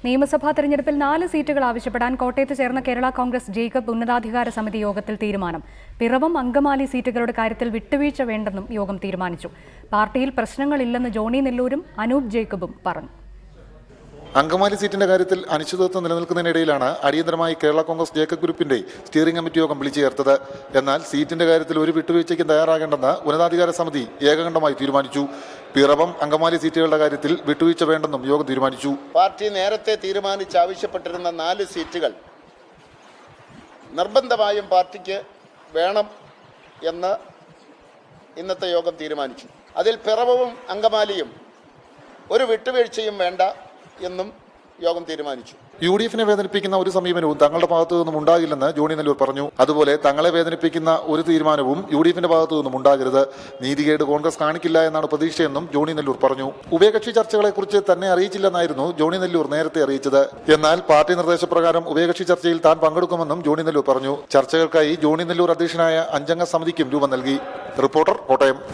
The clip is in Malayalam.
നിയമസഭാ തെരഞ്ഞെടുപ്പിൽ 4 സീറ്റുകൾ ആവശ്യപ്പെടാൻ കോട്ടയത്ത് ചേർന്ന കേരള കോൺഗ്രസ് ജേക്കബ് ഉന്നതാധികാര സമിതി യോഗത്തിൽ തീരുമാനം. പിറവം അങ്കമാലി സീറ്റുകളുടെ കാര്യത്തിൽ വിട്ടുവീഴ്ച വേണ്ടെന്നും യോഗം തീരുമാനിച്ചു. പാർട്ടിയിൽ പ്രശ്നങ്ങളില്ലെന്ന് ജോണി നെല്ലൂരും അനൂപ് ജേക്കബും പറഞ്ഞു. അങ്കമാലി സീറ്റിന്റെ കാര്യത്തിൽ അനിശ്ചിതത്വം നിലനിൽക്കുന്നതിനിടയിലാണ് അടിയന്തരമായി കേരള കോൺഗ്രസ് ജേക്കബ് ഗ്രൂപ്പിന്റെ സ്റ്റിയറിംഗ് കമ്മിറ്റി യോഗം വിളിച്ചു ചേർത്തത്. എന്നാൽ സീറ്റിന്റെ കാര്യത്തിൽ ഒരു വിട്ടുവീഴ്ചയ്ക്കും തയ്യാറാകേണ്ടെന്ന് ഉന്നതാധികാര സമിതി ഏകകണ്ഠമായി തീരുമാനിച്ചു. പിറവം അങ്കമാലി സീറ്റുകളുടെ കാര്യത്തിൽ വിട്ടുവീഴ്ച വേണ്ടെന്നും യോഗം തീരുമാനിച്ചു. പാർട്ടി നേരത്തെ തീരുമാനിച്ച് ആവശ്യപ്പെട്ടിരുന്ന 4 സീറ്റുകൾ നിർബന്ധമായും പാർട്ടിക്ക് വേണം എന്ന് ഇന്നത്തെ യോഗം തീരുമാനിച്ചു. അതിൽ പിറവവും അങ്കമാലിയും ഒരു വിട്ടുവീഴ്ചയും വേണ്ട എന്നും യോഗം തീരുമാനിച്ചു. UDF വേദനിപ്പിക്കുന്ന ഒരു സമീപനവും തങ്ങളുടെ ഭാഗത്തു നിന്നും ഉണ്ടാകില്ലെന്ന് ജോണി നെല്ലൂർ പറഞ്ഞു. അതുപോലെ തങ്ങളെ വേദനിപ്പിക്കുന്ന ഒരു തീരുമാനവും UDF ഭാഗത്തു നിന്നും ഉണ്ടാകരുത്. നീതികേട് കോൺഗ്രസ് കാണിക്കില്ല എന്നാണ് പ്രതീക്ഷയെന്നും ജോണി നെല്ലൂർ പറഞ്ഞു. ഉഭയകക്ഷി ചർച്ചകളെക്കുറിച്ച് തന്നെ അറിയിച്ചില്ലെന്നായിരുന്നു ജോണി നെല്ലൂർ നേരത്തെ അറിയിച്ചത്. എന്നാൽ പാർട്ടി നിർദ്ദേശപ്രകാരം ഉഭയകക്ഷി ചർച്ചയിൽ താൻ പങ്കെടുക്കുമെന്നും ജോണി നെല്ലൂർ പറഞ്ഞു. ചർച്ചകൾക്കായി ജോണി നെല്ലൂർ അധ്യക്ഷനായ 5 അംഗ സമിതിക്കും രൂപം നൽകി. റിപ്പോർട്ടർ, കോട്ടയം.